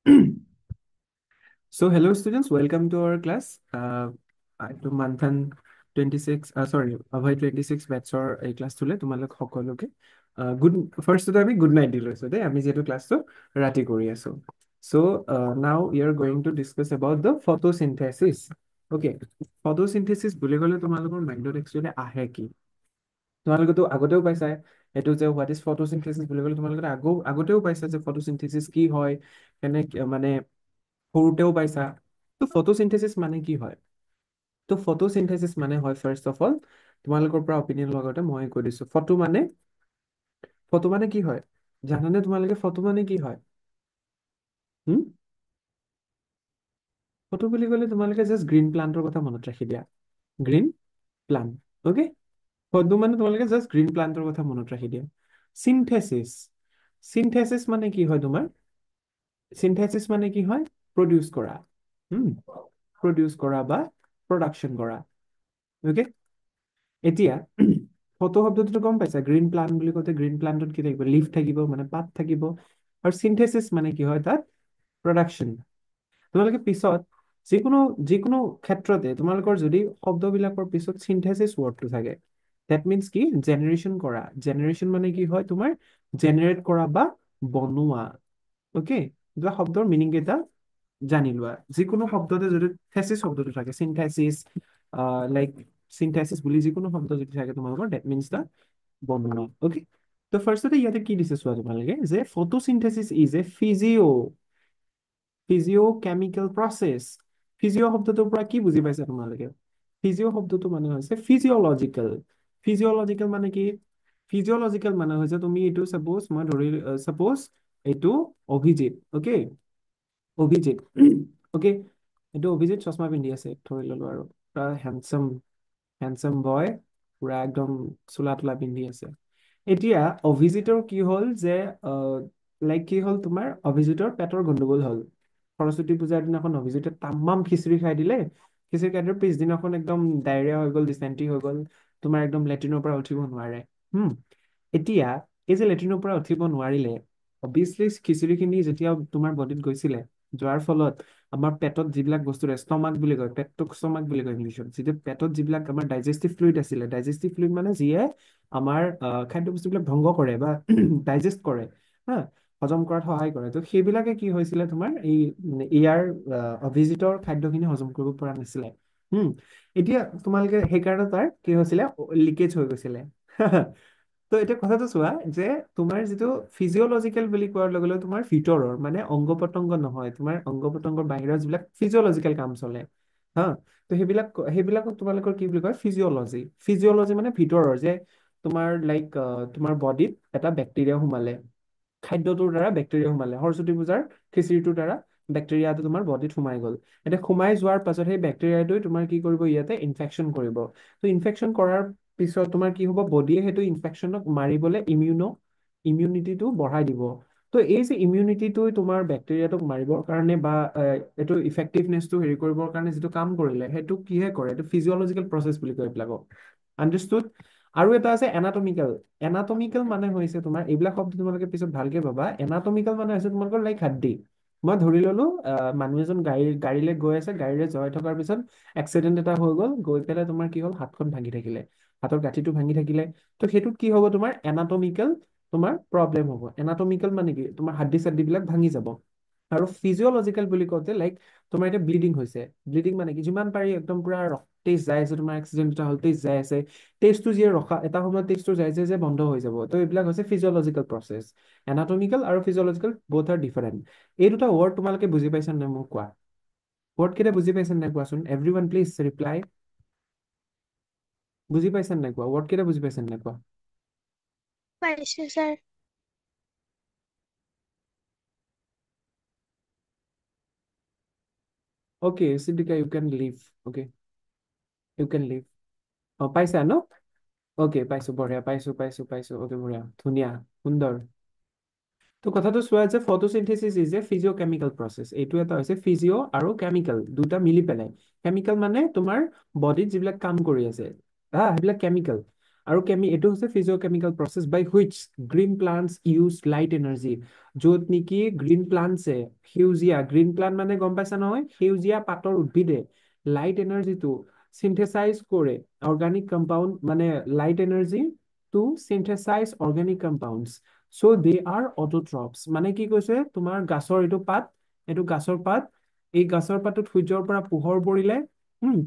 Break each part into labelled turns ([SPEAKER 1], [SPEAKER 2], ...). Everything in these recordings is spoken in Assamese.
[SPEAKER 1] So, hello students, welcome to our class. To Manthan 26, sorry, Abhay 26 batch or a class tole, tumalok hokoloke. Good, first to me, good night, dear. So, I'm here to class to Rati Korea. So, now we are going to discuss about the photosynthesis. Okay, photosynthesis, বুলি ক'লে তোমালোকৰ মাইণ্ডত actually আহে কি? তোমালোকেতো আগতেও পাইছা এইটো যে হোৱাট ইজ ফটোচিনথেসিস বুলি ক'লে তোমালোকে আগতেও পাইছা যে ফটোচিনথেসিস কি হয় কেনে মানে সৰুতেও পাইছা তো ফটোচিনথেসিস মানে কি হয় তো ফটোচিনথেসিস মানে হয় ফাৰ্ষ্ট অফ অল তোমালোকৰ পৰা অপিনিয়ন লগতে মই কৈ দিছো ফটো মানে কি হয় জানানে তোমালোকে ফটো মানে কি হয় হুম ফটো বুলি ক'লে তোমালোকে জাষ্ট গ্ৰীণ প্লান্টৰ কথা মনত ৰাখি দিয়া গ্ৰীণ প্লান্ট অ'কে ফটো মানে তোমালোকে জাষ্ট গ্ৰীণ প্লান্টৰ কথা মনত ৰাখি দিয়া চিনথেসিস চিনথেসিস মানে কি হয় তোমাৰ চিনথেসিস মানে কি হয় প্ৰডিউচ কৰা হুম প্ৰডিউচ কৰা বা প্ৰডাকশ্যন কৰা অ'কে এতিয়া ফটো শব্দটো গম পাইছা গ্ৰীণ প্লান্ট বুলি কওঁতে গ্ৰীণ প্লান্টত কি থাকিব লিফ থাকিব মানে পাত থাকিব আৰু চিনথেচিছ মানে কি হয় তাত প্ৰডাকশ্যন তোমালোকে পিছত যিকোনো যিকোনো ক্ষেত্ৰতে তোমালোকৰ যদি শব্দবিলাকৰ পিছত চিনথেচিছ ৱৰ্ডটো থাকে ডেট মিনছ কি জেনেৰেশ্যন মানে কি হয় তোমাৰ জেনেৰেট কৰা বা বনোৱা অ'কে দুটা শব্দৰ মিনিং কেইটা জানি লোৱা যিকোনো শব্দতে যদি থেচিছ শব্দটো থাকে চিনথেচিছ লাইক চিনথেচিছ বুলি যিকোনো শব্দ যদি থাকে তোমালোকৰ ডেট মিনছ দা বনোৱা অ'কে তো ফাৰ্ষ্টতে ইয়াতে কি দিছে চোৱা তোমালোকে যে ফটোচিনথেচিছ ইজ এ ফিজিঅ'কেমিকেল প্ৰচেছ ফিজিঅ' শব্দটোৰ পৰা কি বুজি পাইছা তোমালোকে ফিজিঅ' শব্দটো মানে হৈছে ফিজিঅলজিকেল মানে কি ফিজিঅলজিকেল মানে হৈছে তুমি এইটো চাপ'জ এইটো অভিজিত অ'কে অভিজিত অ'কে এইটো অভিজিত চশমা পিন্ধি আছে ধৰি ললো আৰু পুৰা হেণ্ডচাম বয় পুৰা একদম চোলা তোলা পিন্ধি আছে এতিয়া অভিজিতৰ কি হ'ল যে লাইক কি হ'ল তোমাৰ অভিজিতৰ পেটৰ গণ্ডগোল হ'ল সৰস্বতী পূজাৰ দিনাখন অভিজিতে তামাম খিচিৰি খাই দিলে খিচিৰি খাই দিলে পিছদিনাখন একদম ডায়েৰিয়া হৈ গ'ল ডিচেণ্ট্ৰি হৈ গ'ল তোমাৰ একদম লেট্ৰিনৰ পৰা উঠিব নোৱাৰে হুম এতিয়া এই যে লেট্ৰিনৰ পৰা উঠিব নোৱাৰিলে অবভিয়াছলি খিচিৰিখিনি যেতিয়া তোমাৰ বডিত গৈছিলে যোৱাৰ ফলত আমাৰ পেটত যিবিলাক বস্তু ষ্টমাক বুলি কয় পেটটোক ষ্টমাক বুলি কয় ইংলিছত যিটো পেটত যিবিলাক আমাৰ ডাইজেষ্টিভ ফ্লুইড আছিলে ডাইজেষ্টিভ ফ্লুইড মানে যিয়ে আমাৰ খাদ্য বস্তুবিলাক ধ্বংস কৰে বা ডাইজেষ্ট কৰে হা হজম কৰাত সহায় কৰে তো সেইবিলাকে কি হৈছিলে তোমাৰ এই ইয়াৰ অভিজিতৰ খাদ্যখিনি হজম কৰিব পৰা নাছিলে হুম এতিয়া তোমালোকে সেইকাৰণে তাৰ কি হৈছিলে লিকেজ হৈ গৈছিলে তো এতিয়া কথাটো চোৱা যে তোমাৰ যিটো ফিজিঅলজিকেল বুলি কোৱাৰ লগে লগে তোমাৰ ভিতৰৰ মানে অংগ পতংগ নহয় তোমাৰ অংগ পতংগৰ বাহিৰৰ যিবিলাক ফিজিঅলজিকেল কাম চলে হা তো সেইবিলাকক তোমালোকৰ কি বুলি কয় ফিজিঅলজি মানে ভিতৰৰ যে তোমাৰ লাইক তোমাৰ বডিত এটা বেক্টেৰিয়া সোমালে খাদ্যটোৰ দ্বাৰা বেক্টেৰিয়া সোমালে সৰস্বতী পূজাৰ খিচিৰিটোৰ দ্বাৰা বেক্টেৰিয়াটো তোমাৰ বডিত সোমাই গ'ল এতিয়া সোমাই যোৱাৰ পাছত সেই বেক্টেৰিয়াটোৱে তোমাৰ কি কৰিব ইয়াতে ইনফেকশ্যন কৰিব তো ইনফেকশ্যন কৰাৰ পিছত তোমাৰ কি হ'ব বডিয়ে সেইটো ইনফেকশ্যনক মাৰিবলৈ ইমিউনিটিটো বঢ়াই দিব তো এই যে ইমিউনিটিটো তোমাৰ বেক্টেৰিয়াটোক মাৰিবৰ কাৰণে বা এইটো ইফেক্টিভনেছটো হেৰি কৰিবৰ কাৰণে যিটো কাম কৰিলে সেইটো কিহে কৰে এইটো ফিজিঅলজিকেল প্ৰচেছ বুলি কয় এইবিলাকক আণ্ডাৰষ্টুড আৰু এটা আছে এনাটমিকেল মানে হৈছে তোমাৰ এইবিলাক শব্দ তোমালোকে পিছত ভালকে পাবা এনাটমিকেল মানে হৈছে তোমালোকৰ লাইক হাড্ডি মই ধৰি ললো মানুহ এজন গাড়ীলৈ গৈ আছে গাড়ীৰে যাই থকাৰ পিছত এক্সিডেণ্ট এটা হৈ গ'ল গৈ পেলাই তোমাৰ কি হ'ল হাতখন ভাঙি থাকিলে হাতৰ গাঁঠিটো ভাঙি থাকিলে তো সেইটোত কি হ'ব তোমাৰ এনাটমিকেল তোমাৰ প্ৰব্লেম হ'ব এনাটমিকেল মানে কি তোমাৰ হাড্ডি চাড্ডিবিলাক ভাঙি যাব আৰু ফিজিঅলজিকেল বুলি কওঁতে লাইক তোমাৰ এতিয়া ব্লিডিং হৈছে ব্লিডিং মানে কি যিমান পাৰি একদম পুৰা তেজ যাই আছে তোমাৰ এক্সিডেণ্ট এটা হ'ল তেজ যাই আছে তেজটো যিয়ে ৰখা এটা সময়ত তেজটো যাই যে বন্ধ হৈ যাব তো এইবিলাক হৈছে ফিজিঅলজিকেল প্ৰচেছ এনাটমিকেল আৰু ফিজিঅলজিকেল বোথ আৰ ডিফাৰেণ্ট এই দুটা ৱৰ্ড তোমালোকে বুজি পাইছা নে মোক কোৱা ৱৰ্ড কেইটা বুজি পাইছা নে কোৱাচোন এভৰি ওৱান প্লিজ ৰিপ্লাই বুজি পাইছা নে কোৱা ৱৰ্ড কেইটা বুজি পাইছা নে কোৱা
[SPEAKER 2] পাইছো ছাৰ
[SPEAKER 1] অ'কে সিদ্দিকা ইউ কেন লিভ অ'কে ইউ কেন লিভ পাইছা ন অ'কে পাইছো বঢ়িয়া পাইছো অ'কে বঢ়িয়া ধুনীয়া সুন্দৰ তো কথাটো চোৱা যে ফটোচিনথেচিছ ইজ এ ফিজিঅ'কেমিকেল প্ৰচেছ এইটো এটা হৈছে ফিজিঅ' আৰু কেমিকেল দুটা মিলি পেলাই কেমিকেল মানে তোমাৰ বডিত যিবিলাক কাম কৰি আছে হা সেইবিলাক কেমিকেল আৰু এইটো হৈছে physicochemical process by which green plants use light energy, য'ত নেকি গ্ৰীণ প্লান্টছে, সেউজীয়া গ্ৰীণ প্লান্ট মানে গম পাইছা নহয়, সেউজীয়া পাতৰ উদ্ভিদে লাইট এনাৰ্জিটো চিন্থেচাইজ কৰে, অৰ্গানিক কম্পাউণ্ড মানে light energy to synthesize organic compounds, so' they are autotrophs. মানে কি কৈছে, তোমাৰ গাছৰ এইটো পাত, এইটো গাছৰ পাত, এই গাছৰ পাতত সূৰ্যৰ পৰা পোহৰ পৰিলে,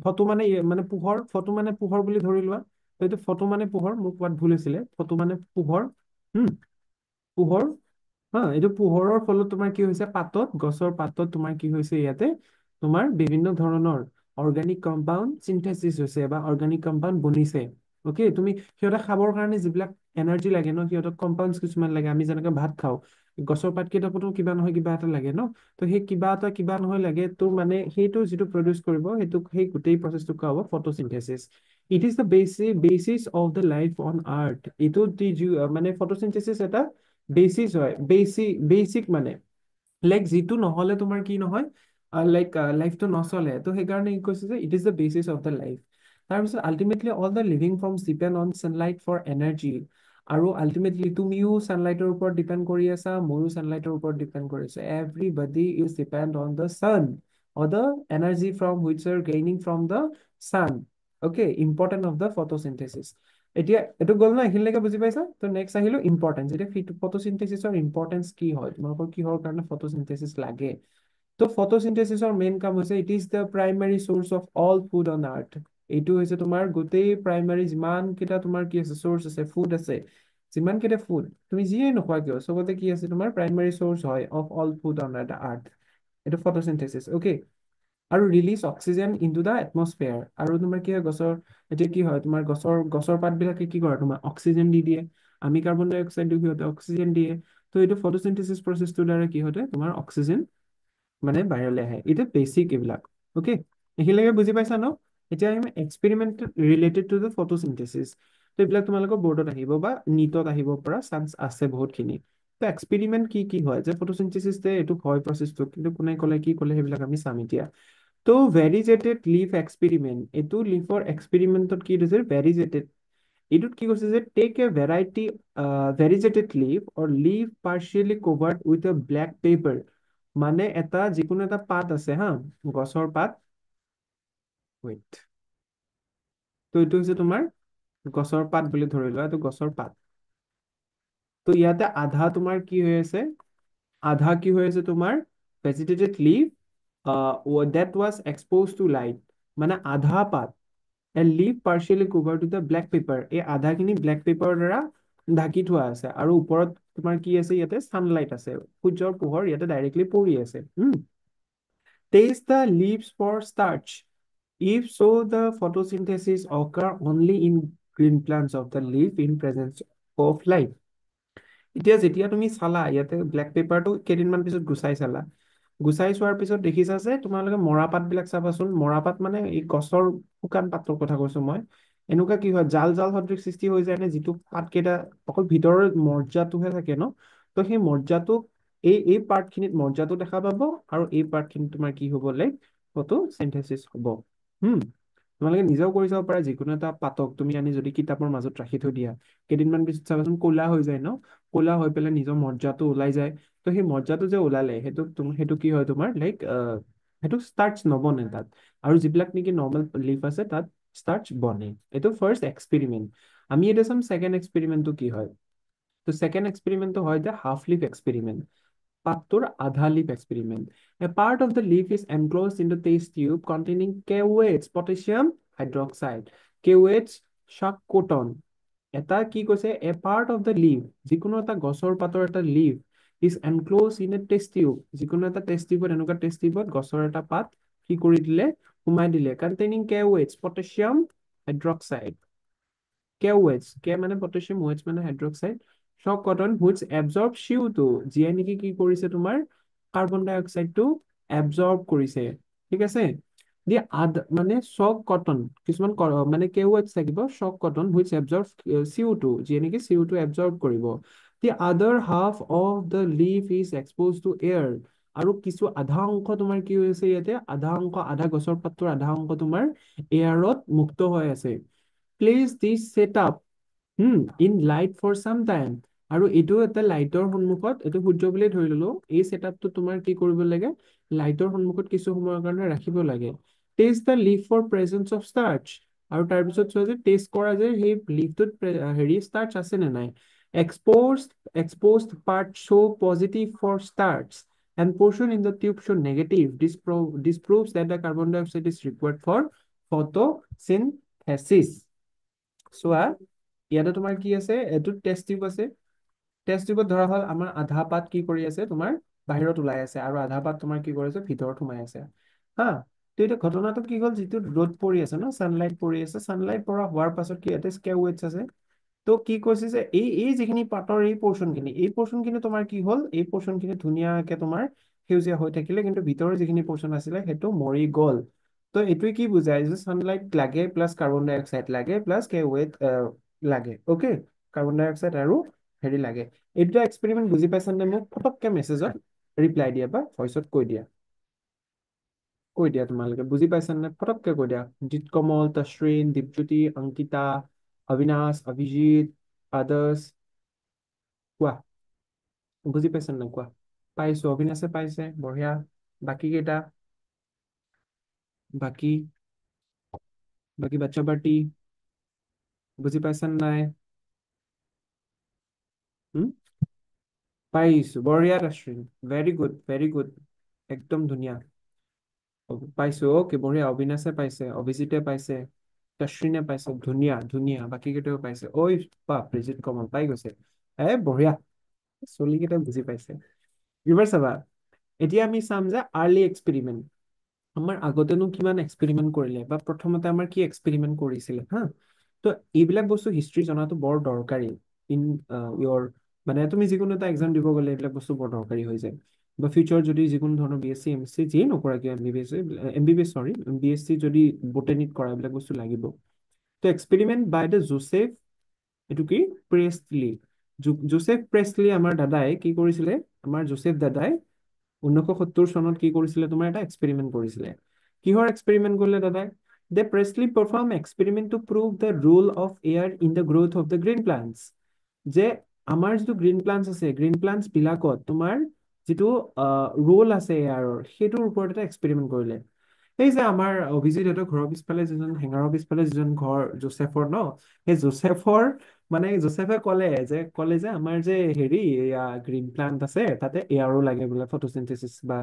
[SPEAKER 1] ফটো মানে মানে পোহৰ, ফটো মানে পোহৰ বুলি ধৰি লোৱা, তো এইটো ফটো মানে পোহৰ, মোৰ কোৱাত ভুল হৈছিলে, ফটো মানে পোহৰ, হম পোহৰ, হা, এইটো পোহৰৰ ফলত তোমাৰ কি হৈছে, পাতত, গছৰ পাতত তোমাৰ কি হৈছে, ইয়াতে তোমাৰ বিভিন্ন ধৰণৰ অৰ্গেনিক কম্পাউণ্ড চিন্থেচিছ হৈছে বা অৰ্গেনিক কম্পাউণ্ড বনিছে। অ'কে, তুমি সিহঁতে খাবৰ কাৰণে যিবিলাক এনাৰ্জি লাগে ন, সিহঁতক কম্পাউণ্ডছ কিছুমান লাগে, আমি যেনেকৈ ভাত খাওঁ, গছৰ পাত কেইটাতো কিবা নহয় কিবা এটা লাগে ন, তো সেই কিবা এটা কিবা নহয় লাগে, তো মানে সেইটো যিটো প্ৰডিউচ কৰিব, সেইটো সেই গোটেই প্ৰচেছটো কোৱা হ'ব photosynthesis. It is the basis of the life on earth. এইটো মানে ফটোচিন্থেচিছ এটা বেচিছ হয়, বেচিক মানে লাইক যিটো নহ'লে তোমাৰ কি নহয়, লাইক লাইফটো নচলে, তো সেইকাৰণে ই কৈছে যে it is the basis of the life. তাৰপিছত ultimately all the living forms depend on sunlight for energy. আৰু আল্টিমেটলি তুমিও ছানলাইটৰ ওপৰত ডিপেণ্ড কৰি আছা, ময়ো ছানলাইটৰ ওপৰত ডিপেণ্ড কৰি আছো, everybody is depend on the sun or the energy from which are gaining from the sun. Okay, important of the photosynthesis. এতিয়া এইটো গ'ল ন, এইখিনিলৈকে বুজি পাইছা? তো নেক্সট আহিলো ইম্পৰ্টেঞ্চ। এতিয়া ফটোচিন্থেচিছৰ ইম্পৰ্টেঞ্চ কি হয়, তোমালোকৰ কিহৰ কাৰণে ফটোচিন্থেচিছ লাগে? তো ফটোচিন্থেচিছৰ মেইন কাম হৈছে, it is the primary source of all food on earth. এইটো হৈছে তোমাৰ গোটেই প্ৰাইমাৰী যিমান কেইটা তোমাৰ কি আছে, চ'ৰ্চ আছে, ফুড আছে, যিমান কেইটা ফুড তুমি যিয়ে নোখোৱা কিয়, চবতে কি আছে, তোমাৰ প্ৰাইমাৰী চ'ৰ্চ হয় of all food on earth, এইটো ফটোচিন্থেচিছ। অ'কে, আৰু ৰিলিজ অক্সিজেন ইনটু দ্য এটমস্ফিয়াৰ। আৰু তোমাৰ কি হয়, গছৰ এতিয়া কি হয়, তোমাৰ গছৰ পাতবিলাকে কি কৰে, তোমাৰ অক্সিজেন দি দিয়ে, আমি কাৰ্বন ডাই অক্সাইড দিওঁ, সিহঁতে অক্সিজেন দিয়ে। তো এইটো ফটোচিন্থেচিছ প্ৰচেছটোৰ দ্বাৰা কি হয়, তোমাৰ অক্সিজেন মানে বাহিৰলৈ আহে। এইটো বেচিক এইবিলাক। অ'কে, এইখিনিলৈকে বুজি পাইছা ন? এতিয়া আহিম experiment related to the photosynthesis. তো এইবিলাক তোমালোকৰ বৰ্ডত আহিব বা নীটত আহিব পৰা চান্স আছে বহুতখিনি। তো এক্সপেৰিমেণ্ট কি কি হয়, যে ফটোচিন্থেচিছ এইটো হয় প্ৰচেছটো, কিন্তু কোনে ক'লে কি ক'লে সেইবিলাক আমি চাম এতিয়া। তো ভেৰিজেটেড লিফ এক্সপেৰিমেণ্ট, এইটো লিফৰ এক্সপেৰিমেণ্টত কি দিছে, ভেৰিজেটেড, এইটোত কি কৈছে যে take a variegated leaf or leaf partially covered with a black paper. মানে এটা যিকোনো এটা পাত আছে হা, গছৰ পাত, ৱেইট, তো এইটো হৈছে তোমাৰ গছৰ পাত বুলি ধৰি লোৱা, এইটো গছৰ পাত। তো ইয়াতে আধা তোমাৰ কি হৈ আছে, আধা কি হৈ আছে তোমাৰ ভেজিটেটেড leaf that was exposed to light, মানে আধা পাত, a leaf partially covered with the black paper, এই আধাখিনি ব্লেক পেপাৰৰ দ্বাৰা ঢাকি থোৱা আছে, আৰু ওপৰত তোমাৰ কি আছে, ইয়াতে ছানলাইট আছে, সূৰ্যৰ পোহৰ ইয়াতে ডাইৰেক্টলি পৰি আছে। Taste the leaves for starch. If so, the photosynthesis occur only in green plants of the leaf in presence of light. এতিয়া যেতিয়া তুমি চালা, ইয়াতে ব্লেক পেপাৰটো কেইদিনমান পিছত গুচাই চালা, গুচাই চোৱাৰ পিছত দেখিছা যে তোমালোকে মৰাপাতবিলাক চাবাচোন, মৰাপাত মানে এই গছৰ শুকান পাতৰ কথা কৈছো মই, এনেকুৱা কি হয়, জাল জাল সদৃশ সৃষ্টি হৈ যায় নে, যিটো পাতকেইটা অকল ভিতৰৰ মজ্জাটোহে থাকে ন, তো সেই মজ্জাটো এই পাৰ্টখিনিত মজ্জাটো দেখা পাব, আৰু এই পাৰ্টখিনিত তোমাৰ কি হ'ব, লাইক ফটোচিন্থেচিছ হ'ব। হুম তোমালোকে নিজেও কৰি চাব পাৰা, যিকোনো এটা পাতক তুমি আনি যদি কিতাপৰ মাজত ৰাখি থৈ দিয়া, কেইদিনমান পিছত চাবাচোন ক'লা হৈ যায় ন, ক'লা হৈ পেলাই নিজৰ মজ্জাটো ওলাই যায়। তো সেই মজ্জাটো যে ওলালে, সেইটো কি হয়, তোমাৰ লাইক সেইটো ষ্টাৰ্চ নবনে তাত, আৰু যিবিলাক নেকি নৰ্মেল লিফ আছে তাত ষ্টাৰ্চ বনে। এইটো ফাৰ্ষ্ট এক্সপেৰিমেণ্ট। আমি এতিয়া চাম ছেকেণ্ড এক্সপেৰিমেণ্টটো কি হয়। তো ছেকেণ্ড এক্সপেৰিমেণ্টটো হয় যে হাফ লিফ এক্সপেৰিমেণ্ট, পাতটোৰ আধা leaf experiment. A part of the leaf is enclosed in the test tube containing KOH, potassium hydroxide, KOH shock cotton। এটা কি কৈছে, a part of the leaf, যিকোনো এটা গছৰ পাতৰ এটা leaf is enclosed in a test tube, যিকোনো এটা টেষ্ট টিউবত, এনেকুৱা টেষ্ট টিউবত গছৰ এটা পাত কি কৰি দিলে, সোমাই দিলে, containing KOH, potassium hydroxide, KOH, কে মানে পটাছিয়াম, OH মানে hydroxide, shock cotton which absorb CO2, যিয়ে নেকি কি কৰিছে, তোমাৰ কাৰ্বন ডাই অক্সাইডটো এবজৰ্ব কৰিছে। ঠিক আছে, দি মানে চক কটন, কিছুমান মানে KOH থাকিব, চক কটন হুইচ এবজৰ্ব CO2, যিয়ে নেকি CO2 এবজৰ্ব কৰিব। দি আদাৰ half of the leaf is expose to air. আৰু কিছু আধা অংশ তোমাৰ কি হৈছে, ইয়াতে আধা অংশ, আধা গছৰ পাতটোৰ আধা অংশ তোমাৰ এয়াৰত মুক্ত হৈ আছে। Place this set up in light for some time. আৰু এইটো এটা লাইটৰ সন্মুখত, এইটো সূৰ্য বুলিয়ে ধৰি ললো, এই ছেটআপটো তোমাৰ কি কৰিব লাগে, লাইটৰ সন্মুখত কিছু সময়ৰ কাৰণে ৰাখিব লাগে। Test the leaf for presence of starch. আৰু তাৰপিছত চোৱা যে টেষ্ট কৰা যে সেই লিফটোত হেৰি ষ্টাৰ্চ আছে নে নাই। Expose exposed part show' positive for starch and portion in the tube show negative. This proves that the carbon dioxide is required for photosynthesis. চোৱা ইয়াতে তোমাৰ কি আছে, এইটো টেষ্ট টিউব আছে। টেষ্ট টিউবত ধৰা হ'ল আমাৰ আধা পাত কি কৰি আছে তোমাৰ বাহিৰত ওলাই আছে, আৰু আধা পাত তোমাৰ কি কৰিছে ভিতৰত সোমাই আছে। হা, তো এতিয়া ঘটনাটো কি হ'ল, যিটো ৰ'দ পৰি আছে ন, ছানলাইট পৰি আছে, ছানলাইট পৰা হোৱাৰ পাছত কি ইয়াতে স্কেয়াৰ আছে। তো কি কৈছে যে এই এই যিখিনি পাতৰ এই পৰ্চন খিনি তোমাৰ কি হ'ল, এই পৰ্চন খিনি ধুনীয়াকে তোমাৰ সেউজীয়া হৈ থাকিলে, কিন্তু ভিতৰৰ যিখিনি পৰ্চন আছিলে সেইটো মৰি গ'ল। তো এইটোৱে কি বুজায় যে ছানলাইট লাগে প্লাছ কাৰ্বন ডাই অক্সাইড লাগে প্লাছ কে ৱেট লাগে। অ'কে, কাৰ্বন ডাই অক্সাইড আৰু হেৰি লাগে। এই দুটা এক্সপেৰিমেণ্ট বুজি পাইছানে? মোক ফটককে মেছেজত ৰিপ্লাই দিয়া বা ভইচত কৈ দিয়া তোমালোকে বুজি পাইছানে, ফটককে কৈ দিয়া। জিতকমল, তশ্ৰিন, দীপজ্যোতি, অংকিতা, অবিনাশ, অভিজিত, আদৰ্শ, কোৱা বুজি পাইছা নাই কোৱা। পাইছো, অবিনাশে পাইছে, বঢ়িয়া। বাকী কেইটা, বাকী বাকী বাচ্চা পাৰ্টি বুজি পাইছা নাই? হুম, পাইছো, বঢ়িয়া তশ্ৰিন, ভেৰি গুড ভেৰি গুড, একদম ধুনীয়া। পাইছো, অকে বঢ়িয়া। অবিনাশে পাইছে, অভিজিতে পাইছে, তশ্ৰিনে পাইছে, ধুনীয়া ধুনীয়া। বাকী কেইটাও পাইছে। ঐ বাপ, ৰিজিত কমল পাই গৈছে। বঢ়িয়া, চলিকেইটা বুজি পাইছে। এইবাৰ চাবা, এতিয়া আমি চাম যে আৰ্লি এক্সপেৰিমেণ্ট আমাৰ আগতেনো কিমান এক্সপেৰিমেণ্ট কৰিলে, বা প্ৰথমতে আমাৰ কি এক্সপেৰিমেণ্ট কৰিছিলে। হা, তো এইবিলাক বস্তু হিষ্ট্ৰী জনাটো বৰ দৰকাৰী। ইন ইয়ৰ মানে তুমি যিকোনো এটা এক্সাম দিব গ'লে এইবিলাক বস্তু বৰ দৰকাৰী হৈ যায়। বা ফিউচাৰ যদি যিকোনো ধৰণৰ B S C M S C যিয়ে নকৰা কিয়, M B B S sorry B S C যদি বটেনিত কৰা, এইবিলাক বস্তু লাগিব। তো এক্সপেৰিমেণ্ট বাই দ্য জোচেফ, এইটো কি, প্ৰেছলি। জোচেফ প্ৰেছলি আমাৰ দাদাই কি কৰিছিলে, আমাৰ জোচেফ দাদাই 1970 চনত কি কৰিছিলে, তোমাৰ এটা এক্সপেৰিমেণ্ট কৰিছিলে। কিহৰ এক্সপেৰিমেণ্ট কৰিলে দাদাই? They Priestley performed experiment to prove the role of air in the growth of the green plants. যে আমাৰ যিটো গ্ৰীণ প্লাণ্টছ আছে, গ্ৰীণ প্লাণ্টছ বিলাকত তোমাৰ যিটো ৰোল আছে এয়াৰৰ, সেইটোৰ ওপৰত এটা এক্সপেৰিমেণ্ট কৰিলে। এই যে আমাৰ অভিজিতৰ ঘৰৰ পিছফালে যিজন, হেঙাৰৰ পিছফালে যিজন ঘৰ জোচেফৰ ন, সেই জোচেফৰ মানে জোচেফে ক'লে যে আমাৰ যে হেৰি এয়া গ্ৰীণ প্লান্ট আছে, তাতে এয়াৰো লাগে বোলে ফটোচিনথেচিছ বা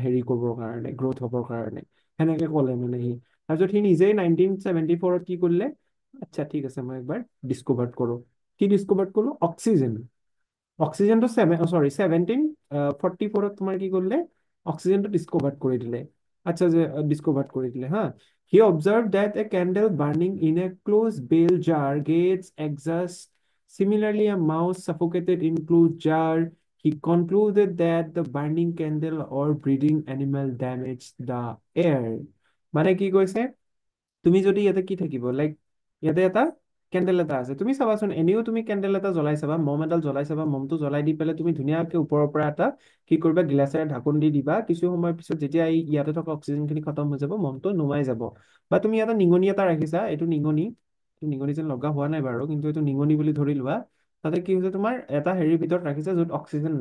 [SPEAKER 1] হেৰি কৰিবৰ কাৰণে, গ্ৰ'থ হ'বৰ কাৰণে। সেনেকে ক'লে মানে সি। তাৰপিছত সি নিজেই 1974 কি কৰিলে, আচ্ছা ঠিক আছে মই একবাৰ ডিস্কভাৰ কৰোঁ। কি ডিস্কভাৰ কৰোঁ? অক্সিজেন। অক্সিজেনটো 1744 তোমাৰ কি কৰিলে, অক্সিজেনটো ডিস্কভাৰ কৰি দিলে। আচ্ছা, যে ডিস্কভাৰ কৰি দিলে হা। He observed that a candle burning in a closed bale jar gets exhaust. Similarly, a mouse suffocated in closed jar. He concluded that the burning candle or breathing animal damaged the air. মানে কি কৈছে, তুমি যদি ইয়াতে কি থাকিব, লাইক ইয়াতে এটা কেণ্ডেল এটা আছে, তুমি চাবাচোন, এনেও তুমি কেণ্ডেল এটা জ্বলাই চাবা, মম এডাল জ্বলাই চাবা, মমটো জ্বলাই দি পেলাই তুমি ধুনীয়াকে ওপৰৰ পৰা এটা কি কৰিবা, গিলাচেৰে ঢাকন দি দিবা। কিছু সময়ৰ পিছত যেতিয়া এই ইয়াতে থকা অক্সিজেন খিনি খতম হৈ যাব, মমটো নুমাই যাব। বা তুমি ইয়াতে নিগনি এটা ৰাখিছা, এইটো নিগনি যেন লগা হোৱা নাই বাৰু, কিন্তু এইটো নিগনি বুলি ধৰি লোৱা। তাতে কি হৈছে, তোমাৰ এটা হেৰিৰ ভিতৰত ৰাখিছা য'ত অক্সিজেন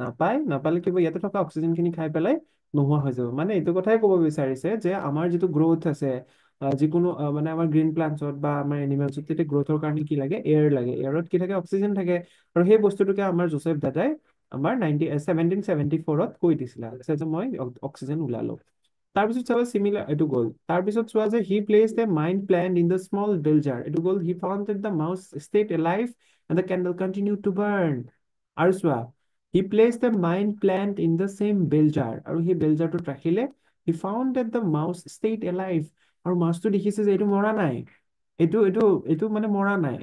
[SPEAKER 1] নাপালে কি হ'ব, ইয়াতে থকা অক্সিজেন খিনি খাই পেলাই নোহোৱা হৈ যাব। মানে এইটো কথাই ক'ব বিচাৰিছে যে আমাৰ যিটো গ্ৰ'থ আছে, যিকোনো মানে আমাৰ গ্ৰীণ প্লান্টছত বা আমাৰ এনিমেলছত, তেতিয়া গ্ৰ'থৰ কাৰণে কি লাগে, এয়াৰ লাগে। এয়াৰত কি থাকে, অক্সিজেন থাকে। আৰু সেই বস্তুটোকে আমাৰ জোচেফ দাদাই আমাৰ 1774 কৈ দিছিলে যে মই অক্সিজেন ওলালো। তাৰপিছত চাবা চিমিলাৰ, এইটো গ'ল। তাৰপিছত চোৱা যে he placed the mint plant in the small bell jar, এইটো গ'ল। He found the mouse stayed alive and the candle continue to burn. আৰু চোৱা, he placed the mint plant in the same bell jar, আৰু সেই বেল জাৰটোত ৰাখিলে। He found that the mouse stayed alive, আৰু মাছটো দেখিছে যে এইটো মৰা নাই। এইটো এইটো এইটো মানে মৰা নাই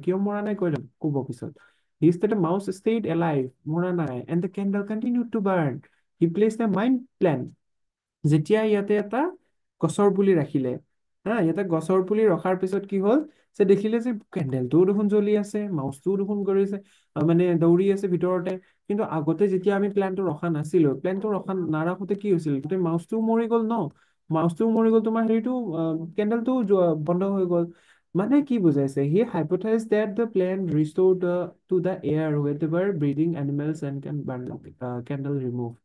[SPEAKER 1] কিয় মৰা নাই ক'ব পিছত। He said the mouse stayed alive, মৰা নাই, and the candle continued to burn. He placed a mind plan, যেতিয়া ইয়াতে এটা গছৰ পুলি ৰাখিলে। হা, ইয়াতে গছৰ পুলি ৰখাৰ পিছত কি হ'ল, যে দেখিলে যে কেণ্ডেলটোও দেখোন জ্বলি আছে, মাউচটোও দেখোন কৰিছে, মানে দৌৰি আছে ভিতৰতে। কিন্তু আগতে যেতিয়া আমি প্লেনটো ৰখা নাছিলো, প্লেনটো ৰখা নাৰাখোতে কি হৈছিল, গোটেই মাউচটোও মৰি গ'ল ন। মাউচটোও মৰি গ'ল, তোমাৰ হেৰিটো কেণ্ডেলটোও বন্ধ হৈ গ'ল। মানে কি বুজাইছে? He hypothesized that the plant restored to the air wherever breathing animals and can burn candle remove.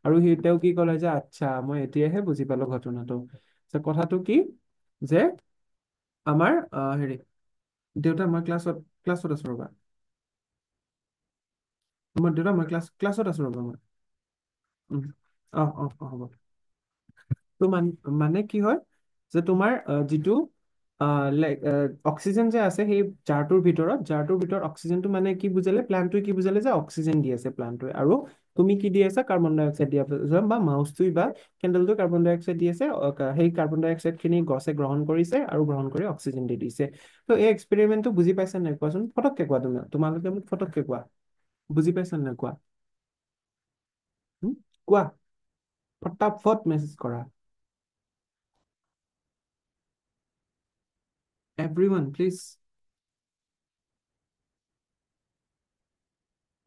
[SPEAKER 1] আৰু সি তেওঁ কি ক'লে যে আচ্ছা মই এতিয়াহে বুজি পালো ঘটনাটো। যে কথাটো কি যে আমাৰ হেৰি দেউতা মই ক্লাছত আছো ৰ'বা। মই দেউতা মই ক্লাছত আছো ৰ'বা মই। উম, হ'ব। তো মানে কি হয় যে তোমাৰ যিটো লাইক অক্সিজেন যে আছে সেই জাৰটোৰ ভিতৰত অক্সিজেনটো মানে কি বুজালে প্লান্টটোৱে কি বুজালে যে অক্সিজেন দি আছে প্লান্টটোৱে আৰু তুমি কি দি আছা কাৰ্বন ডাই অক্সাইড দি আছা বা মাউচটোৱে বা কেণ্ডেলটোৱে কাৰ্বন ডাই অক্সাইড দি আছে সেই কাৰ্বন ডাই অক্সাইড খিনি গছে গ্ৰহণ কৰিছে আৰু গ্ৰহণ কৰি অক্সিজেন দি দিছে তো এই এক্সপেৰিমেণ্টটো বুজি পাইছা নাই কোৱাচোন ফটককে কোৱা তোমালোকে মোক ফটককে কোৱা বুজি পাইছা নাই কোৱা হুম? কোৱা ফটাফট মেছেজ কৰা এভৰিৱান প্লিজ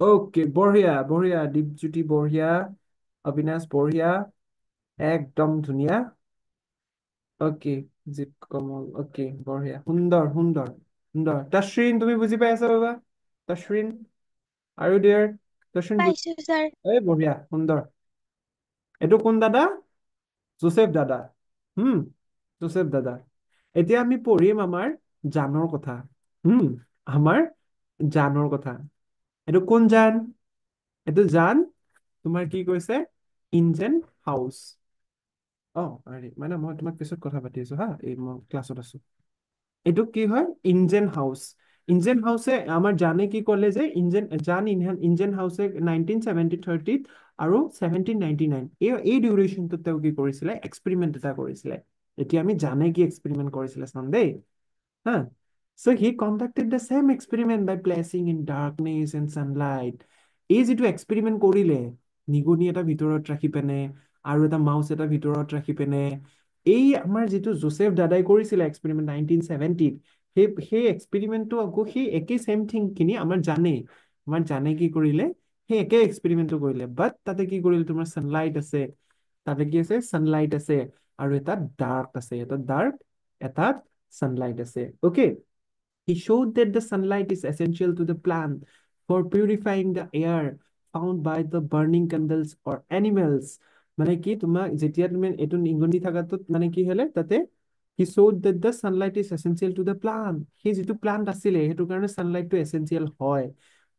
[SPEAKER 1] ওকে বঢ়িয়া বঢ়িয়া দীপজ্যোতি বঢ়িয়া অবিনাশ বঢ়িয়া একদম ধুনীয়া ওকে জিৎ কমল ওকে বঢ়িয়া সুন্দৰ সুন্দৰ সুন্দৰ তাশ্ৰিন তুমি বুজি পাই আছা বাবা তাশ্ৰিন আৰু দেয়াৰ তাশ্ৰিন
[SPEAKER 2] পাইছো ছাৰ।
[SPEAKER 1] এই বঢ়িয়া সুন্দৰ এইটো কোন দাদা জোচেফ দাদা হুম জোচেফ দাদা এতিয়া আমি পঢ়িম আমাৰ জানৰ কথা হুম আমাৰ জানৰ কথা এইটো কোন জান এইটো জান তোমাৰ কি কৈছে ইঞ্জেন হাউচ হেৰি মানে মই তোমাক পিছত কথা পাতি আছো হা এই মই ক্লাছত আছো এইটো কি হয় ইঞ্জেন হাউচ ইঞ্জেন হাউচে আমাৰ জানে কি ক'লে যে ইঞ্জেন হাউচে 1970-30 আৰু 1799 এই ডিউৰেশ্যনটোত তেওঁ কি কৰিছিলে এক্সপেৰিমেণ্ট এটা কৰিছিলে এতিয়া আমি জানে কি এক্সপেৰিমেণ্ট কৰিছিলে চাম দেই হা so he conducted the same experiment by placing in darkness and sunlight এই যিটো এক্সপেৰিমেণ্ট কৰিলে নিগনি এটা ভিতৰত ৰাখি পিনে আৰু এটা মাউচ এটা ভিতৰত ৰাখি পিনে এই আমাৰ যিটো জোচেফ দাদাই কৰিছিলে এক্সপেৰিমেণ্ট 1970 সেই এক্সপেৰিমেণ্টটো আকৌ সেই একেই ছেম থিং খিনি আমাৰ জানে কি কৰিলে সেই একে এক্সপেৰিমেণ্টটো কৰিলে বাট তাতে কি কৰিলে তোমাৰ ছানলাইট আছে তাতে কি আছে ছানলাইট আছে আৰু এটা ডাৰ্ক আছে এটাত ছানলাইট আছে okay He showed that the sunlight is essential to the plant for purifying the air found by the burning candles or animals. মানে কি তোমাক যেতিয়া তুমি এইটো নিগনি থাকাটোত মানে কি হলে তাতে he showed that the sunlight is essential to the plant. সেই যিটো প্লান্ট আছিলে সেইটো কাৰণে ছানলাইটটো এচেঞ্চিয়েল হয়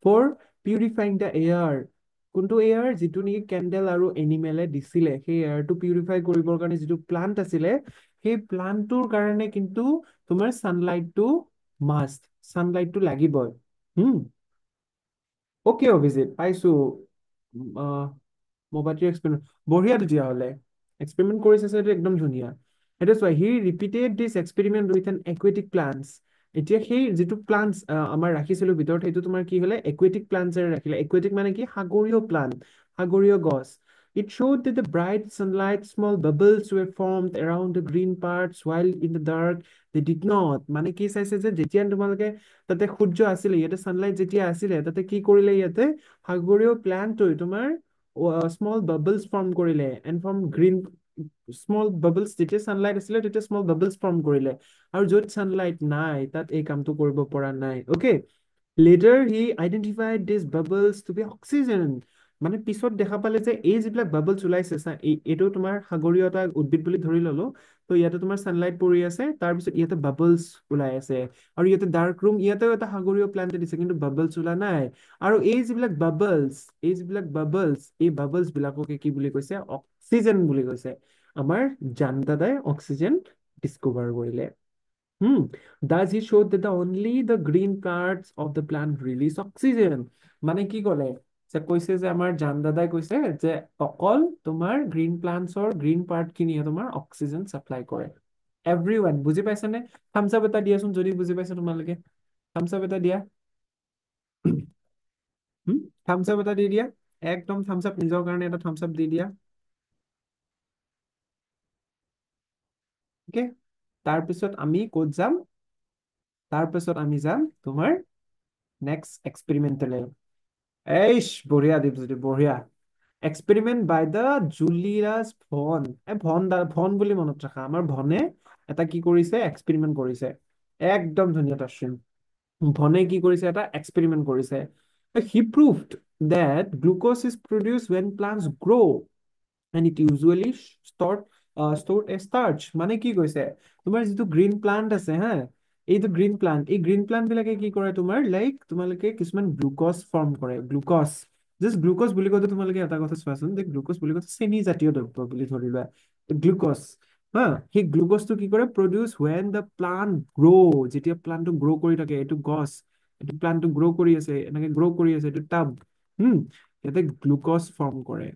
[SPEAKER 1] for purifying the air. কোনটো এয়াৰ যিটো নেকি কেণ্ডেল আৰু এনিমেলে দিছিলে সেই এয়াৰটো পিউৰিফাই কৰিবৰ কাৰণে যিটো প্লান্ট আছিলে সেই প্লান্টটোৰ কাৰণে কিন্তু তোমাৰ ছানলাইটটো মাষ্ট ছানলাইটটো লাগিবই হুম অ'কে অভিজিত পাইছো মোবাইলটোৰ এক্সপেৰিমেণ্ট বঢ়িয়া তেতিয়াহ'লে এক্সপেৰিমেণ্ট কৰিছে সেইটো একদম ধুনীয়া সেইটো চোৱা he repeated this experiment with an aquatic plants এতিয়া সেই যিটো প্লান্টছ আমাৰ ৰাখিছিলো ভিতৰত সেইটো তোমাৰ কি হ'লে একুৱেটিক প্লান্টছেৰে ৰাখিলে একুৱেটিক মানে কি সাগৰীয় প্লান্ট সাগৰীয় গছ It showed that the bright sunlight, small bubbles were formed around the green parts, while in the dark they did not. মানে কি চাইছে যে যেতিয়া তোমালোকে তাতে সূৰ্য আছিলে ইয়াতে ছানলাইট যেতিয়া আছিলে তাতে কি কৰিলে ইয়াতে সাগৰীয় প্লান্টটোৱে তোমাৰ স্মল বাবলছ ফৰ্ম কৰিলে and from green small bubbles যেতিয়া ছানলাইট আছিলে তেতিয়া স্মল বাবলছ ফৰ্ম কৰিলে আৰু য'ত ছানলাইট নাই তাত এই কামটো কৰিব পৰা নাই okay Later, he identified these bubbles to be oxygen. মানে পিছত দেখা পালে যে এই যিবিলাক বাবলছ ওলাইছে এইটো তোমাৰ সাগৰীয় এটা উদ্ভিদ বুলি ধৰি ললো তো ইয়াতে তোমাৰ ছানলাইট পৰি আছে তাৰপিছত ইয়াতে বাবলছ ওলাই আছে আৰু ইয়াতে ডাৰ্ক ৰুম ইয়াতেও এটা সাগৰীয় প্লান্টে দিছে কিন্তু বাবলছ ওলা নাই আৰু এই বাবলছ বিলাককে কি বুলি কৈছে অক্সিজেন বুলি কৈছে আমাৰ জান দাদাই অক্সিজেন ডিস্কভাৰ কৰিলে Hmm. Thus, he showed that only the green parts of the plant release oxygen. মানে কি ক'লে যে কৈছে যে আমাৰ জান দাদাই কৈছে যে অকল তোমাৰ গ্ৰীণ প্লান্টছৰ গ্ৰীণ পাৰ্ট খিনিয়ে তোমাৰ অক্সিজেন ছাপ্লাই কৰে এভৰিৱান বুজি পাইছানে থামছ আপ এটা দিয়াচোন যদি বুজি পাইছা তোমালোকে থামছ আপ এটা দিয়া থামছ আপ এটা দি দিয়া একদম থামছ আপ নিজৰ কাৰণে এটা থামছ আপ দি দিয়া অ'কে তাৰপিছত আমি ক'ত যাম তাৰপিছত আমি যাম তোমাৰ নেক্সট এক্সপেৰিমেণ্টেল এইচ বঢ়িয়া দীপজ্যোতি বঢ়িয়া এক্সপেৰিমেণ্ট বাই দ্য জুলিয়াছ ভন ভন বুলি মনত ৰাখা আমাৰ ভনে এটা কি কৰিছে এক্সপেৰিমেণ্ট কৰিছে একদম ধুনীয়া তশ্ৰিন। ভনে কি কৰিছে, এটা এক্সপেৰিমেন্ট কৰিছে। হি প্ৰুভড that glucose is produced when plants grow and it usually stored as starch। মানে কি কৈছে, তোমাৰ যিটো গ্ৰীণ প্লান্ট আছে হা, এইটো গ্ৰীণ প্লান্ট, এই গ্ৰীণ প্লান্ট বিলাকে কি কৰে তোমাৰ, লাইক তোমালোকে কিছুমান গ্লুকজ ফৰ্ম কৰে, গ্লুকজ। জাষ্ট গ্লুকজ বুলি কওঁতে তোমালোকে এটা কথা চোৱাচোন, যে গ্লুকজ বুলি কওঁতে চেনি জাতীয় দ্ৰব্য বুলি ধৰিবা গ্লুকজ। হা, সেই গ্লুকজটো কি কৰে, প্ৰডিউচ ৱেন দ্য প্লান্ট গ্ৰ', যেতিয়া প্লান্টটো গ্ৰ' কৰি থাকে, এইটো গছ, এইটো প্লান্টটো গ্ৰ' কৰি আছে, এনেকে গ্ৰ' কৰি আছে, এইটো টাব, হুম, ইয়াতে গ্লুকজ ফৰ্ম কৰে।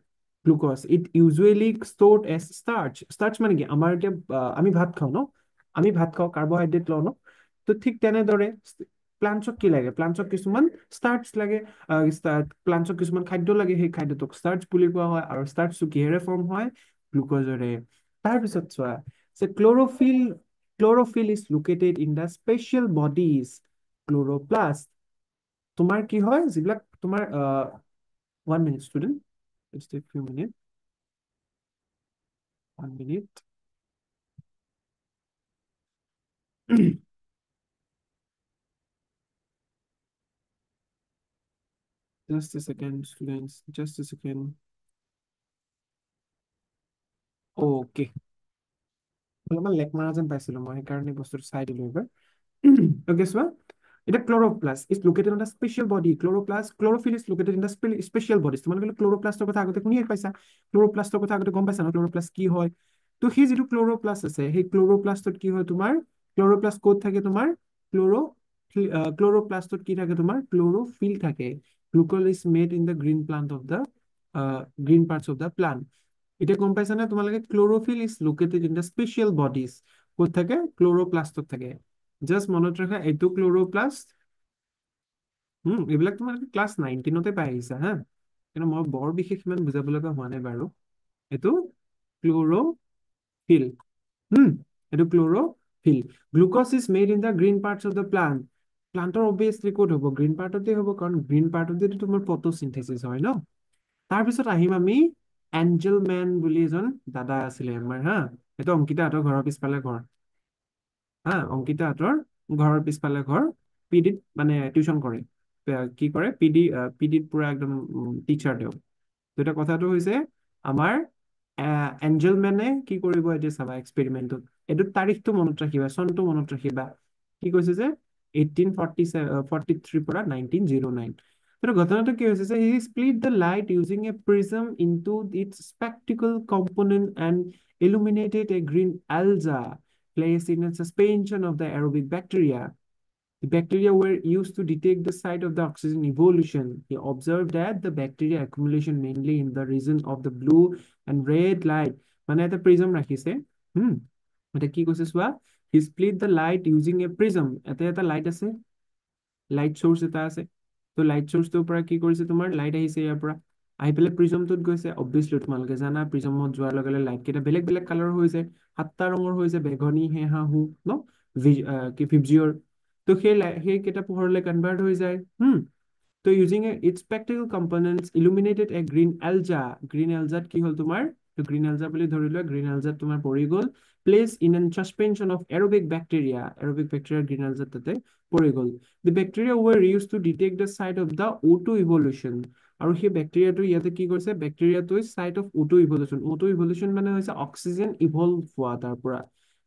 [SPEAKER 1] Glucose it usually stored as starch. Starch মানে কি, আমাৰ এতিয়া আমি ভাত খাওঁ ন, আমি ভাত খাওঁ, কাৰ্বহাইড্ৰেট লওঁ ন, তো ঠিক তেনেদৰে প্লান্টছক কি লাগে, প্লান্টছক কিছুমান ষ্টাৰ্চ লাগে, প্লান্টছক কিছুমান খাদ্য লাগে, সেই খাদ্যটোক ষ্টাৰ্চ বুলি কোৱা হয়। আৰু ষ্টাৰ্চটো কিহেৰে ফৰ্ম হয়, গ্লুকজেৰে। তাৰপিছত চোৱা, যে chlorophyll is located in the special bodies chloroplast. তোমাৰ কি হয়, যিবিলাক তোমাৰ 1 minute student, just a few minutes, 1 minute, just a second students, just a second, okay, অলপমান লেক মাৰা যেন পাইছিলো মই, সেইকাৰণে বস্তুটো চাই দিলো এবাৰ। Okay, চোৱা, এটা chloroplast is located on the special body chloroplast chlorophyll is located in the special bodies। তোমালোকে ক্লোৰোপ্লাষ্টৰ কথা আগতে শুনিয়ে পাইছা, ক্লোৰোপ্লাষ্টৰ কথা আগতে গম পাইছা ন, ক্লোৰোপ্লাষ্ট কি হয়। তো সেই যিটো ক্লোৰোপ্লাষ্ট আছে, সেই ক্লোৰোপ্লাষ্টত কি হয় তোমাৰ, ক্লোৰোপ্লাষ্ট ক'ত থাকে তোমাৰ, ক্লোৰো ক্লোৰোপ্লাষ্টত কি থাকে তোমাৰ, ক্লোৰোফিল থাকে। Glucose is made in the green plant of the green parts of the plant. এতিয়া গম পাইছা নে তোমালোকে, chlorophyll is located in the special bodies, ক'ত থাকে, ক্লোৰোপ্লাষ্টত থাকে। জাষ্ট মনত ৰাখা, এইটো ক্লোৰোপ্লাষ্ট। এইবিলাক তোমালোকে ক্লাছ 9-10তে পাই আহিছা হা, কিন্তু মই বৰ বিশেষ ইমান বুজাব লগা হোৱা নাই বাৰু। এইটো ক্লোৰোফিল, হুম, এইটো chlorophyll. Glucose is made in the green parts of the plant. প্লান্টৰ অবভিয়াছলি ক'ত হ'ব, গ্ৰীণ পাৰ্টতে হ'ব, কাৰণ গ্ৰীণ পাৰ্টতে তোমাৰ ফটোচিনথেচিছ হয় ন। তাৰপিছত আহিম আমি, এঞ্জেল মেন বুলি এজন দাদা আছিলে আমাৰ হা, এইটো অংকিতাহঁতৰ ঘৰৰ পিছফালে ঘৰ হা, অংকিতাহঁতৰ ঘৰৰ পিছফালে ঘৰ, পিডিত মানে টিউচন কৰে, কি কৰে, পিডিত পুৰা একদম টিচাৰ তেওঁ। তো এটা কথাটো হৈছে, আমাৰ এঞ্জেল মেনে কি কৰিব, এতিয়া চাবা এক্সপেৰিমেণ্টত, এইটো তাৰিখটো মনত ৰাখিবা, চনটো মনত ৰাখিবা। কি কৈছে যে 1843 পৰা 1909। কিন্তু ঘটনাটো কি হৈছে যে, he split the light using a prism into its spectral components and illuminated a green alga placed in a suspension of the aerobic bacteria. The bacteria were used to detect the site of the oxygen evolution. He observed that the bacteria accumulation mainly in the region of the blue and red light। মানে এটা প্ৰিজম ৰাখিছে, হুম, এটা কি কৈছে চোৱা, he split the light using a prism। এটা এটা লাইট আছে, লাইট চ'ৰ্চ এটা আছে, তো লাইট চ'ৰ্চটোৰ পৰা কি কৰিছে, তোমাৰ লাইট আহিছে ইয়াৰ পৰা, আহি পেলাই প্ৰিজমটোত গৈছে। অবভিয়াছলি তোমালোকে জানা, প্ৰিজমত যোৱাৰ লগে লগে লাইট কেইটা বেলেগ বেলেগ কালাৰ হৈ যায়, 7টা ৰঙৰ হৈ যায়, বেগনী, হেহা, হু ন, কি ভিবজিঅৰ। তো সেই কেইটা পোহৰলৈ কনভাৰ্ট হৈ যায়, তো using its spectral components illuminated a green algae. Green এলজাত কি হ'ল তোমাৰ, তো গ্ৰীণ এলজা বুলি ধৰি লোৱা, গ্ৰীণ এলজাত তোমাৰ পৰি গ'ল, placed in an suspension of aerobic bacteria. Aerobic bacteria green এলজাত তাতে পৰি গ'ল। The bacteria were used to detect the site of the O2 evolution। আৰু সেই বেক্টেৰিয়াটো ইয়াতে কি কৰিছে, বেক্টেৰিয়াটো site of O2 evolution. O2 evolution মানে হৈছে অক্সিজেন ইভলভ হোৱা তাৰ পৰা।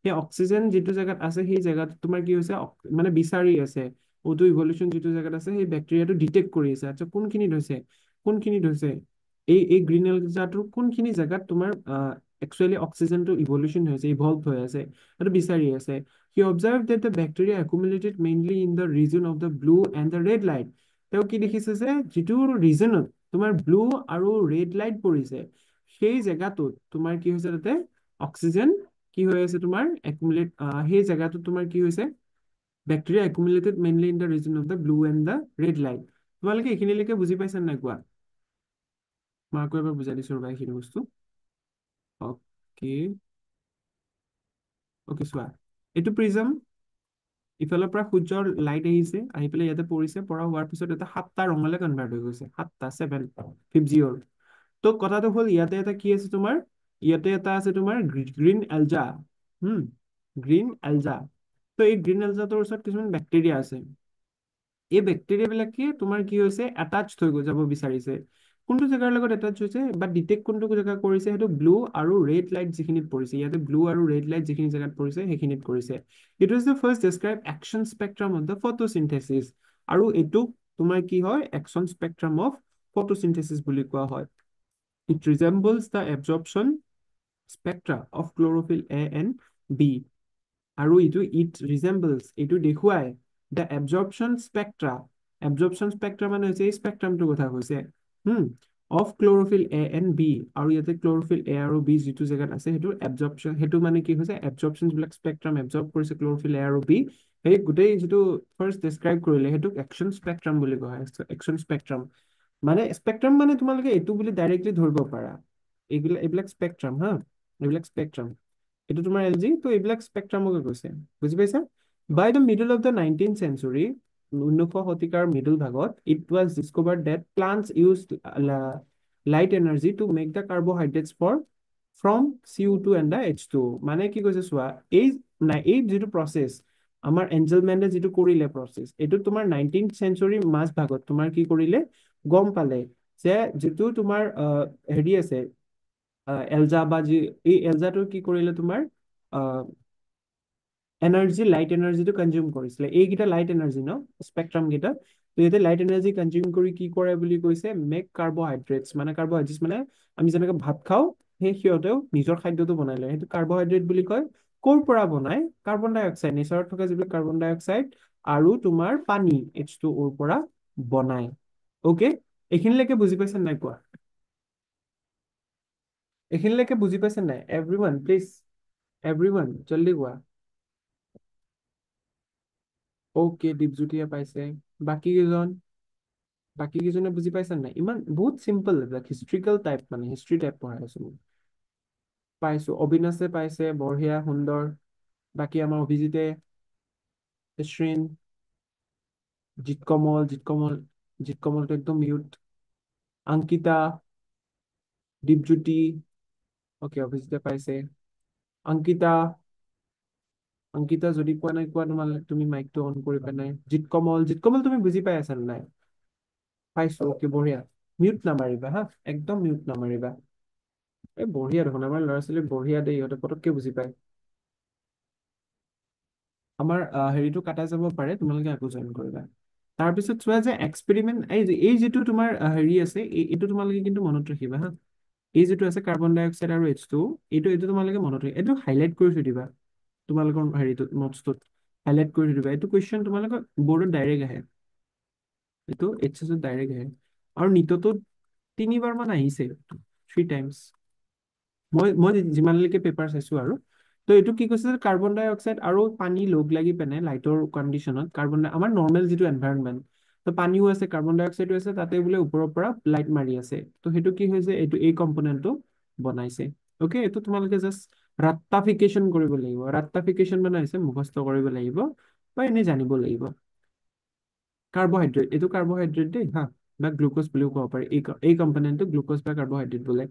[SPEAKER 1] সেই অক্সিজেন যিটো জেগাত আছে, সেই জেগাত তোমাৰ কি হৈছে, মানে বিচাৰি আছে। O2 ইভলিউশ্যন যিটো জেগাত আছে, সেই বেক্টেৰিয়াটো ডিটেক্ট কৰি আছে। আচ্ছা, কোনখিনিত হৈছে, কোনখিনিত হৈছে, এই গ্ৰীণ এলজাটোৰ কোনখিনি জেগাত তোমাৰ একচুৱেলি অক্সিজেনটো ইভলিউশ্যন হৈছে, ইভলভ হৈ আছে, সেইটো বিচাৰি আছে। He observed that the bacteria accumulated mainly in the region of the blue and the red light। তেওঁ কি দেখিছে যে, যিটো ৰিজনত তোমাৰ ব্লু আৰু ৰেড লাইট পৰিছে, সেই জেগাটোত তোমাৰ কি হৈছে, তাতে অক্সিজেন কি হৈ আছে তোমাৰ একুমুলেট, সেই জেগাটোত তোমাৰ কি হৈছে, bacteria accumulated mainly in the region of the blue and the red light. তোমালোকে এইখিনিলৈকে বুজি পাইছা নাই কোৱা? মই আকৌ এবাৰ বুজাই দিছো ৰবা এইখিনি বস্তু। অ'কে, অ'কে, চোৱা, এইটো প্ৰিজম, ইফালৰ পৰা সূৰ্যৰ লাইট আহিছে, আহি পেলাই ইয়াতে পৰিছে, পৰা হোৱাৰ পিছত এটা 7টা ৰঙলৈ কনভাৰ্ট হৈ গৈছে, 7টা 7 50। তো কথাটো হ'ল, ইয়াতে এটা কি আছে তোমাৰ, ইয়াতে এটা আছে তোমাৰ গ্ৰীণ এলজা, হুম, গ্ৰীণ এলজা। তো এই গ্ৰীণ এলজাটোৰ ওচৰত কিছুমান বেক্টেৰিয়া আছে। এই বেক্টেৰিয়া বিলাকে তোমাৰ কি হৈছে এটাচ হৈ যাব বিচাৰিছে। কোনটো জেগাৰ লগত এটাচ হৈছে বা ডিটেক্ট কোনটো জেগা কৰিছে, সেইটো ব্লু আৰু ৰেড লাইট যিখিনিত পৰিছে, ইয়াতে ব্লু আৰু ৰেড লাইট যিখিনি জেগাত পৰিছে সেইখিনিত কৰিছে। It is the first describe action spectrum of the photosynthesis. আৰু এইটো তোমাৰ কি হয়, একশ্যন স্পেক্ট্ৰাম অফ ফটোচিনথেচিছ বুলি কোৱা হয়। It resembles the absorption spectra of chlorophyll a and b. আৰু ইট ৰিজেম্বলছ, এইটো দেখুৱাই the absorption spectra. Absorption spectra মানে হৈছে এই স্পেক্ট্ৰামটোৰ কথা কৈছে of chlorophyll a and b. আৰু ইয়াতে ক্ল'ৰফিল এ আৰু বি যিটো জেগাত আছে সেইটো এবজৰ্পশ্যন, সেইটো মানে কি হৈছে এবজৰ্পশ্যন বিলাক স্পেক্ট্ৰাম এবজৰ্ব কৰিছে ক্ল'ৰফিল এ আৰু বি। সেই গোটেই যিটো ফাৰ্ষ্ট ডেছক্ৰাইব কৰিলে সেইটোক একশ্যন স্পেক্ট্ৰাম বুলি কোৱা হয়। একশ্যন স্পেক্ট্ৰাম মানে, স্পেক্ট্ৰাম মানে তোমালোকে এইটো বুলি ডাইৰেক্টলি ধৰিব পাৰা, এইবিলাক এইবিলাক স্পেক্ট্ৰাম হা, এইবিলাক স্পেক্ট্ৰাম। এইটো তোমাৰ এল জি, তো এইবিলাক স্পেক্ট্ৰামকে কৈছে, বুজি পাইছা? By the middle of the 19th century, 19শ শতিকাৰ মিডল ভাগত, it was discovered that plants use light energy to make the carbohydrates from CO2 and the H2O। মানে কি কৈছে চোৱা, এই যিটো প্ৰচেছ আমাৰ এঞ্জেলমেনে যিটো কৰিলে প্ৰচেছ, এইটো তোমাৰ 19th century মাজ ভাগত তোমাৰ কি কৰিলে গম পালে যে যিটো তোমাৰ হেৰি আছে এলজা বা যি এই এলজাটো কি কৰিলে তোমাৰ এনাৰ্জি, লাইট এনাৰ্জিটো কনজিউম কৰিছিলে। এইকেইটা লাইট এনাৰ্জি ন স্পেক্ট্ৰাম কেইটা। তো ইয়াতে লাইট এনাৰ্জি কনজিউম কৰি কি কৰে বুলি কৈছে, মেক কাৰ্বহাইড্ৰেটছ। মানে কাৰ্বহাইড্ৰেটছ মানে আমি যেনেকে ভাত খাওঁ, সেই সিহঁতেও নিজৰ খাদ্যটো বনাই লয়, সেইটো কাৰ্বহাইড্ৰেট বুলি কয়। ক'ৰ পৰা বনাই? কাৰ্বন ডাই অক্সাইড, নেচাৰত থকা যিবিলাক কাৰ্বন ডাই অক্সাইড আৰু তোমাৰ পানী H2O পৰা বনাই। অ'কে, এইখিনিলৈকে বুজি পাইছে নাই কোৱা? এইখিনিলৈকে বুজি পাইছে নাই? এভৰিৱান প্লিজ, এভৰিৱান জল্দি কোৱা। অ'কে, দীপজ্যোতিয়ে পাইছে। বাকী কেইজন, বাকী কেইজনে বুজি পাইছে নাই? ইমান বহুত চিম্পল, এইবিলাক হিষ্ট্ৰিকেল টাইপ, মানে হিষ্ট্ৰী টাইপ পঢ়াই আছো মই। পাইছো, অবিনাশে পাইছে, বঢ়িয়া সুন্দৰ। বাকী আমাৰ অভিজিতে, শ্ৰীন, জিতকমল, জিতকমলটো একদম মিউট, অংকিতা, দীপজ্যোতি, অ'কে অভিজিতে পাইছে। অংকিতা, অংকিতা যদি কোৱা নাই কোৱা, তোমালোকে তুমি মাইকটো অন কৰি পেলাই। জিতকমল, জিতকমল তুমি বুজি পাই আছা নে নাই? পাইছো, অ'কে বঢ়িয়া। মিউট নামাৰিবা হা, একদম মিউট নামাৰিবা। এই বঢ়িয়া দেখোন, আমাৰ ল'ৰা ছোৱালী বঢ়িয়া দেই, ইহঁতে পটককে বুজি পায়। আমাৰ হেৰিটো কাটা যাব পাৰে, তোমালোকে আকৌ জইন কৰিবা। তাৰপিছত চোৱা যে এক্সপেৰিমেণ্ট, এই যিটো তোমাৰ হেৰি আছে, এইটো তোমালোকে কিন্তু মনত ৰাখিবা হা। এই যিটো আছে কাৰ্বন ডাই অক্সাইড আৰু H2O, এইটো এইটো তোমালোকে মনত ৰাখিবা, এইটো হাইলাইট কৰি থৈ দিবা তোমালোকৰ হেৰিটোত, নোটছটোত হাইলাইট কৰি থৈ দিবা। এইটো কুৱেশ্যন তোমালোকৰ বৰ্ডত ডাইৰেক্ট আহে, এইটো HSত ডাইৰেক্ট আহে। আৰু নিটতো 3বাৰ মান আহিছে, 3 টাইমছ। মই যিমানলৈকে পেপাৰ চাইছো আৰু। তো এইটো কি কৈছে যে কাৰ্বন ডাই অক্সাইড আৰু পানী লগ লাগি পেনে লাইটৰ কণ্ডিশ্যনত, আমাৰ নৰ্মেল যিটো এনভাইৰনমেণ্ট, তো পানীও আছে কাৰ্বন ডাই অক্সাইডো আছে, তাতে বোলে ওপৰৰ পৰা লাইট মাৰি আছে। তো সেইটো কি হৈছে, এইটো এই কম্পনেণ্টটো বনাইছে। অ'কে, এইটো তোমালোকে জাষ্ট ৰাট্টাফিকেশ্যন কৰিব লাগিব। ৰাট্টাফিকেশ্যন মানে হৈছে মুখস্থ কৰিব লাগিব বা এনেই জানিব লাগিব। কাৰ্বহাইড্ৰেট, এইটো কাৰ্বহাইড্ৰেট দেই হা, বা গ্লুক'জ বুলিও ক'ব পাৰি। এই কম্পনেণ্টটো গ্লুক'জ বা কাৰ্বহাইড্ৰেট বোলে।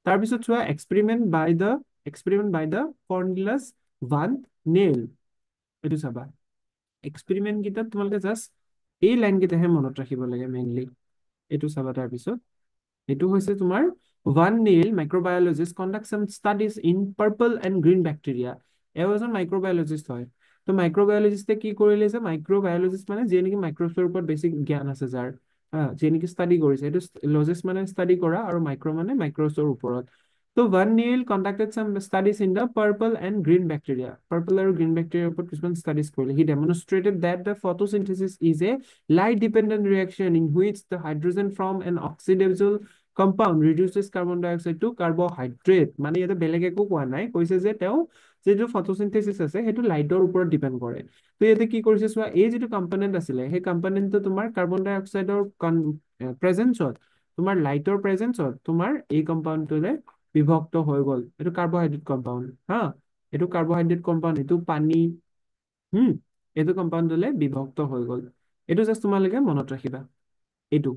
[SPEAKER 1] তাৰপিছত চোৱা experiment by the Cornelius van Niel. এইটো চাবা, এক্সপেৰিমেণ্ট কেইটাত তোমালোকে জাষ্ট এই লাইন কেইটাহে মনত ৰাখিব লাগে মেইনলি। এইটো চাবা। তাৰপিছত এইটো হৈছে তোমাৰ ভান নেল মাইক্ৰবায়লজিষ্ট কণ্ডাক্ট চাম studies in purple and green bacteria. এওঁ এজন মাইক্ৰবায়লজিষ্ট হয়। তো মাইক্ৰবায়লজিষ্টে কি কৰিলে যে, মাইক্ৰবায়লজিষ্ট মানে যিয়ে নেকি মাইক্ৰবছৰ ওপৰত বেছিক জ্ঞান আছে যাৰ, যিয়ে নেকি ষ্টাডি কৰিছে, এইটো লজিষ্ট মানে ষ্টাডি কৰা, আৰু মাইক্ৰ মানে মাইক্ৰবছৰ ওপৰত। তো ভান Niel conducted some studies in the purple and green bacteria. Purple আৰু গ্ৰীণ বেক্টেৰিয়াৰ ওপৰত কিছুমান ষ্টাডিজ কৰিলে। He demonstrated that the photosynthesis is a light dependent reaction in which the hydrogen from an oxidable compound reduces carbon dioxide to carbohydrate। মানে ইয়াতে বেলেগ একো কোৱা নাই, কৈছে যে তেওঁ যিটো ফটোচিনথেচিছ আছে সেইটো লাইটৰ ওপৰত ডিপেণ্ড কৰে। তো ইয়াতে কি কৰিছে চোৱা, এই যিটো কম্পনেণ্ট আছিলে, সেই কম্পনেণ্টটো তোমাৰ কাৰ্বন ডাই অক্সাইডৰ প্ৰেজেঞ্চত, তোমাৰ লাইটৰ প্ৰেজেঞ্চত তোমাৰ এই কম্পাউণ্ডটোৰে বিভক্ত হৈ গ'ল। এইটো কাৰ্বহাইড্ৰেট কম্পাউণ্ড হা, এইটো কাৰ্বহাইড্ৰেট কম্পাউণ্ড, এইটো পানী, হুম, এইটো কম্পাউণ্ডলৈ বিভক্ত হৈ গ'ল। এইটো জাষ্ট তোমালোকে মনত ৰাখিবা, এইটো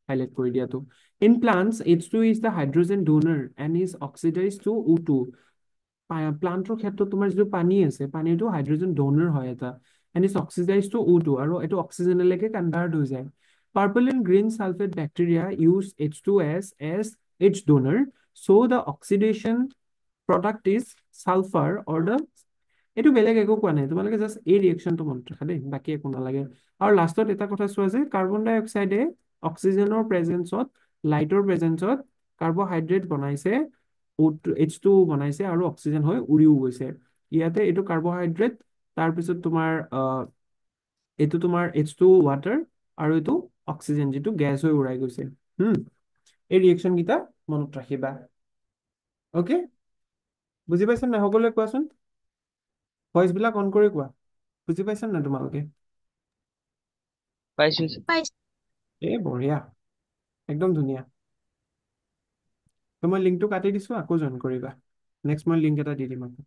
[SPEAKER 1] হাইলাইট কৰি দিয়াটো। In plants H2 is the hydrogen donor and is oxidize to O2। প্লান্টৰ ক্ষেত্ৰত তোমাৰ যিটো পানী আছে পানীটো হাইড্ৰজেন ডোনাৰ হয় এটা and it's oxidise to O2 আৰু এইটো অক্সিজেনলৈকে কনভাৰ্ট হৈ যায় purple and green sulphate bacteria use H2S as its donor so the oxidation product is sulfur or the এইটো বেলেগ একো কোৱা নাই তোমালোকে জাষ্ট এই ৰিয়েকশ্যনটো মনত ৰাখা দেই বাকী একো নালাগে আৰু লাষ্টত এটা কথা চোৱা যে কাৰ্বন ডাই অক্সাইডে অক্সিজেনৰ প্ৰেজেঞ্চত লাইটৰ প্ৰেজেঞ্চত কাৰ্বহাইড্ৰেট বনাইছে H2 বনাইছে আৰু অক্সিজেন হৈ উৰিও গৈছে ইয়াতে এইটো কাৰ্বহাইড্ৰেট তাৰপিছত তোমাৰ এইটো তোমাৰ H2 ৱাটাৰ আৰু এইটো অক্সিজেন যিটো গেছ হৈ উৰাই গৈছে হুম এই ৰিয়েকশ্যন কেইটা মনত ৰাখিবা অ'কে বুজি পাইছা নাই সকলোৱে কোৱাচোন ভইচ বিলাক অন কৰি কোৱা বুজি পাইছা নাই তোমালোকে
[SPEAKER 3] পাইছো ছাৰ।
[SPEAKER 2] পাইছো।
[SPEAKER 1] এ বঢ়িয়া একদম ধুনীয়া তো মই লিংকটো কাটি দিছো আকৌ জইন কৰিবা নেক্সট মই লিংক এটা দি দিম আকৌ